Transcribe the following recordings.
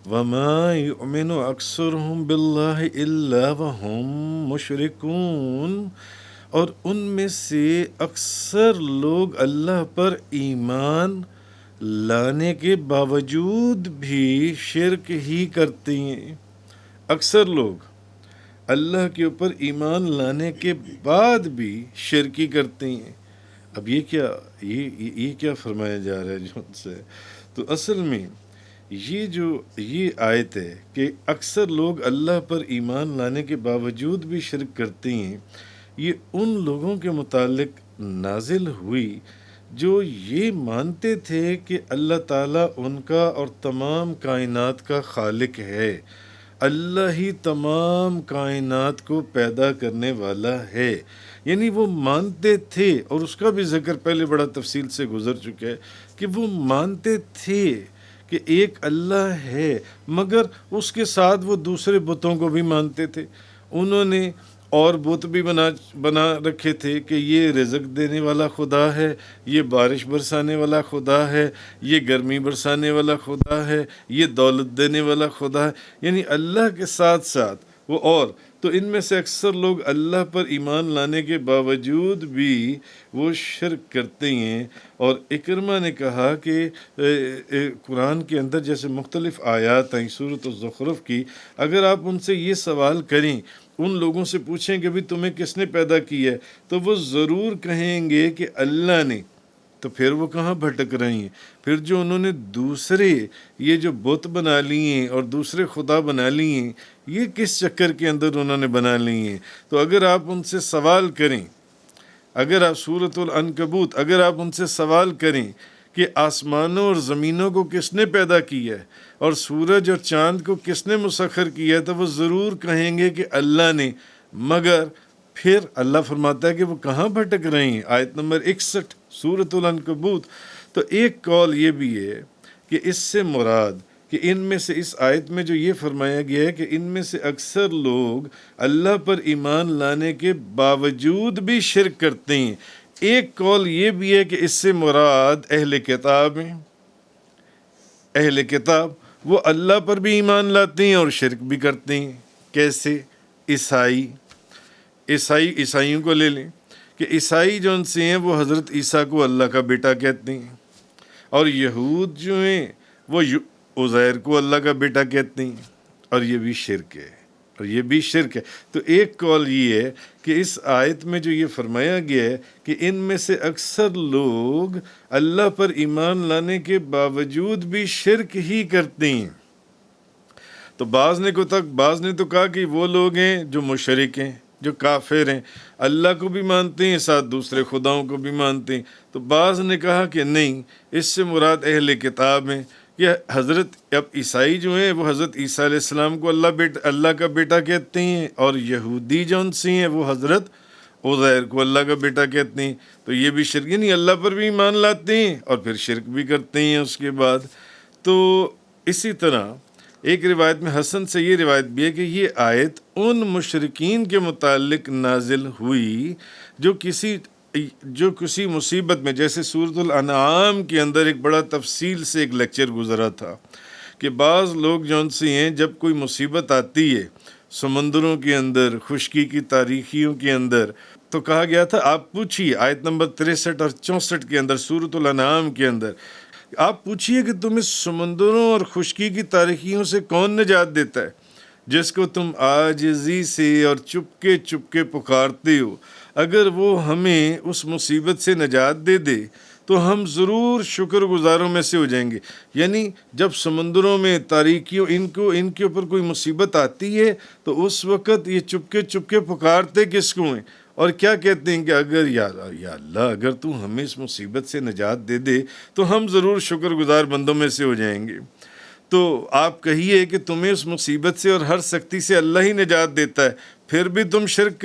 وَمَا يُؤْمِنُ أَكْثَرُهُم بِاللَّهِ إِلَّا وَهُم مُشْرِكُونَ، اور ان میں سے اکثر لوگ اللہ پر ایمان لانے کے باوجود بھی شرک ہی کرتے ہیں۔ اکثر لوگ اللہ کے اوپر ایمان لانے کے بعد بھی شرکی کرتے ہیں۔ اب یہ کیا فرمایا جا رہا ہے جو ان سے؟ تو اصل میں یہ آیت ہے کہ اکثر لوگ اللہ پر ایمان لانے کے باوجود بھی شرک کرتے ہیں، یہ ان لوگوں کے متعلق نازل ہوئی جو یہ مانتے تھے کہ اللہ تعالیٰ ان کا اور تمام کائنات کا خالق ہے، اللہ ہی تمام کائنات کو پیدا کرنے والا ہے۔ یعنی وہ مانتے تھے، اور اس کا بھی ذکر پہلے بڑا تفصیل سے گزر چکا ہے کہ وہ مانتے تھے کہ ایک اللہ ہے، مگر اس کے ساتھ وہ دوسرے بتوں کو بھی مانتے تھے۔ انہوں نے اور بت بھی بنا رکھے تھے کہ یہ رزق دینے والا خدا ہے، یہ بارش برسانے والا خدا ہے، یہ گرمی برسانے والا خدا ہے، یہ دولت دینے والا خدا ہے۔ یعنی اللہ کے ساتھ ساتھ وہ اور تو ان میں سے اکثر لوگ اللہ پر ایمان لانے کے باوجود بھی وہ شرک کرتے ہیں۔ اور اکرمہ نے کہا کہ قرآن کے اندر جیسے مختلف آیات ہیں سورۃ الزخرف کی، اگر آپ ان سے یہ سوال کریں، ان لوگوں سے پوچھیں کہ بھی تمہیں کس نے پیدا کیا ہے، تو وہ ضرور کہیں گے کہ اللہ نے۔ تو پھر وہ کہاں بھٹک رہے ہیں؟ پھر جو انہوں نے دوسرے یہ جو بت بنا لیے اور دوسرے خدا بنا لیے، یہ کس چکر کے اندر انہوں نے بنا لیے ہیں؟ تو اگر آپ ان سے سوال کریں، اگر آپ سورۃ العنکبوت اگر آپ ان سے سوال کریں کہ آسمانوں اور زمینوں کو کس نے پیدا کیا ہے اور سورج اور چاند کو کس نے مسخر کیا ہے، تو وہ ضرور کہیں گے کہ اللہ نے۔ مگر پھر اللہ فرماتا ہے کہ وہ کہاں بھٹک رہے ہیں، آیت نمبر 61 سورۃ العنکبوت۔ تو ایک قول یہ بھی ہے کہ اس سے مراد کہ ان میں سے اس آیت میں جو یہ فرمایا گیا ہے کہ ان میں سے اکثر لوگ اللہ پر ایمان لانے کے باوجود بھی شرک کرتے ہیں۔ ایک قول یہ بھی ہے کہ اس سے مراد اہل کتاب ہیں۔ اہل کتاب وہ اللہ پر بھی ایمان لاتے ہیں اور شرک بھی کرتے ہیں۔ کیسے؟ عیسائیوں کو لے لیں کہ عیسائی جو ان سے ہیں وہ حضرت عیسیٰ کو اللہ کا بیٹا کہتے ہیں، اور یہود جو ہیں وہ عزیر کو اللہ کا بیٹا کہتے ہیں، اور یہ بھی شرک ہے۔ تو ایک قول یہ ہے کہ اس آیت میں جو یہ فرمایا گیا ہے کہ ان میں سے اکثر لوگ اللہ پر ایمان لانے کے باوجود بھی شرک ہی کرتے ہیں۔ تو بعض نے تو کہا کہ وہ لوگ ہیں جو مشرک ہیں، جو کافر ہیں، اللہ کو بھی مانتے ہیں ساتھ دوسرے خداؤں کو بھی مانتے ہیں۔ تو بعض نے کہا کہ نہیں، اس سے مراد اہل کتاب ہیں، کہ حضرت اب عیسائی جو ہیں وہ حضرت عیسیٰ علیہ السلام کو اللہ کا بیٹا کہتے ہیں، اور یہودی جو ان سے ہیں وہ حضرت عزیر کو اللہ کا بیٹا کہتے ہیں۔ تو یہ بھی شرک، نہیں اللہ پر بھی ایمان لاتے ہیں اور پھر شرک بھی کرتے ہیں اس کے بعد۔ تو اسی طرح ایک روایت میں حسن سے یہ روایت بھی ہے کہ یہ آیت ان مشرکین کے متعلق نازل ہوئی جو کسی مصیبت میں، جیسے سورۃ الانعام کے اندر ایک بڑا تفصیل سے ایک لیکچر گزرا تھا کہ بعض لوگ جو ان سے ہیں جب کوئی مصیبت آتی ہے سمندروں کے اندر، خشکی کی تاریخیوں کے اندر، تو کہا گیا تھا آپ پوچھیے، آیت نمبر 63 اور 64 کے اندر سورۃ الانعام کے اندر، آپ پوچھئے کہ تم اس سمندروں اور خشکی کی تاریخیوں سے کون نجات دیتا ہے، جس کو تم عاجزی سے اور چپکے پکارتے ہو؟ اگر وہ ہمیں اس مصیبت سے نجات دے دے تو ہم ضرور شکر گزاروں میں سے ہو جائیں گے۔ یعنی جب سمندروں میں تاریکیوں ان کے اوپر کوئی مصیبت آتی ہے تو اس وقت یہ چپکے پکارتے کس کو ہیں، اور کیا کہتے ہیں کہ اگر یا اللہ اگر تو ہمیں اس مصیبت سے نجات دے دے تو ہم ضرور شکر گزار بندوں میں سے ہو جائیں گے۔ تو آپ کہیے کہ تمہیں اس مصیبت سے اور ہر سختی سے اللہ ہی نجات دیتا ہے، پھر بھی تم شرک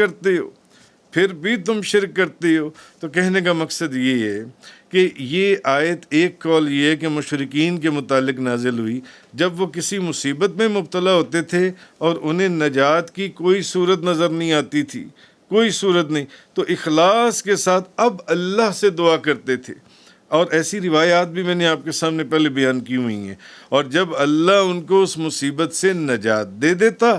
کرتے ہو۔ تو کہنے کا مقصد یہ ہے کہ یہ آیت ایک قول یہ ہے کہ مشرکین کے متعلق نازل ہوئی جب وہ کسی مصیبت میں مبتلا ہوتے تھے اور انہیں نجات کی کوئی صورت نظر نہیں آتی تھی، کوئی صورت نہیں، تو اخلاص کے ساتھ اب اللہ سے دعا کرتے تھے، اور ایسی روایات بھی میں نے آپ کے سامنے پہلے بیان کی ہوئی ہیں. اور جب اللہ ان کو اس مصیبت سے نجات دے دیتا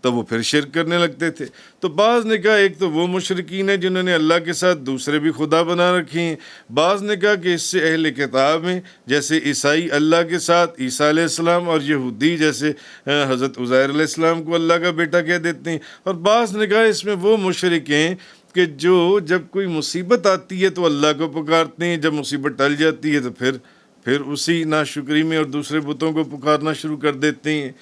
تو وہ پھر شرک کرنے لگتے تھے. تو بعض نے کہا ایک تو وہ مشرکین ہیں جنہوں نے اللہ کے ساتھ دوسرے بھی خدا بنا رکھے ہیں. بعض نے کہا کہ اس سے اہل کتاب ہیں جیسے عیسائی اللہ کے ساتھ عیسیٰ علیہ السلام، اور یہودی جیسے حضرت عزیر علیہ السلام کو اللہ کا بیٹا کہہ دیتے ہیں. اور بعض نے کہا اس میں وہ مشرک ہیں کہ جو جب کوئی مصیبت آتی ہے تو اللہ کو پکارتے ہیں، جب مصیبت ٹل جاتی ہے تو پھر اسی ناشکری میں اور دوسرے بتوں کو پکارنا شروع کر دیتے ہیں.